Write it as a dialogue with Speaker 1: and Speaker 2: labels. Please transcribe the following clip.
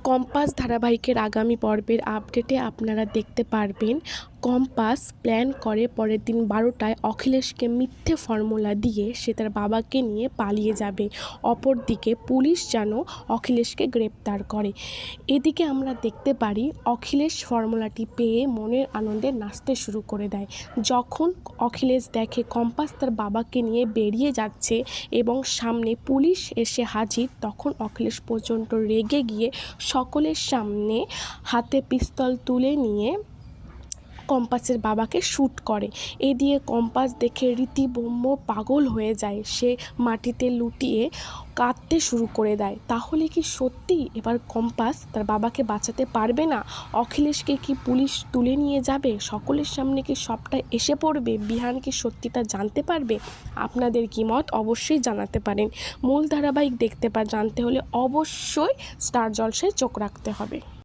Speaker 1: Compass ধারাবাহিকের আগামী পর্বের আপডেটে আপনারা দেখতে পারবেন কম্পাস প্ল্যান করে পরের দিন 12টায় অখিলেশকে মিথ্যে ফর্মুলা দিয়ে সে তার বাবাকে নিয়ে পালিয়ে যাবে। অপরদিকে পুলিশ যেন অখিলেশকে গ্রেপ্তার করে। এদিকে আমরা দেখতে পারি অখিলেশ ফর্মুলাটি পেয়ে মনের আনন্দে নাচতে শুরু করে দেয়। যখন অখিলেশ দেখে কম্পাস তার বাবাকে নিয়ে বেরিয়ে যাচ্ছে এবং সামনে পুলিশ এসে হাজির, তখন অখিলেশ প্রচণ্ড রেগে গিয়ে সকলের সামনে হাতে পিস্তল তুলে নিয়ে কম্পাসের বাবাকে শ্যুট করে। এ দিয়ে কম্পাস দেখে রীতিব্রহ্ম পাগল হয়ে যায়। সে মাটিতে লুটিয়ে কাঁদতে শুরু করে দেয়। তাহলে কি সত্যি এবার কম্পাস তার বাবাকে বাঁচাতে পারবে না? অখিলেশকে কি পুলিশ তুলে নিয়ে যাবে? সকলের সামনে কি সবটা এসে পড়বে? বিহান কি সত্যিটা জানতে পারবে? আপনাদের কি মত অবশ্যই জানাতে পারেন। মূল ধারাবাহিক জানতে হলে অবশ্যই স্টার জলসায় চোখ রাখতে হবে।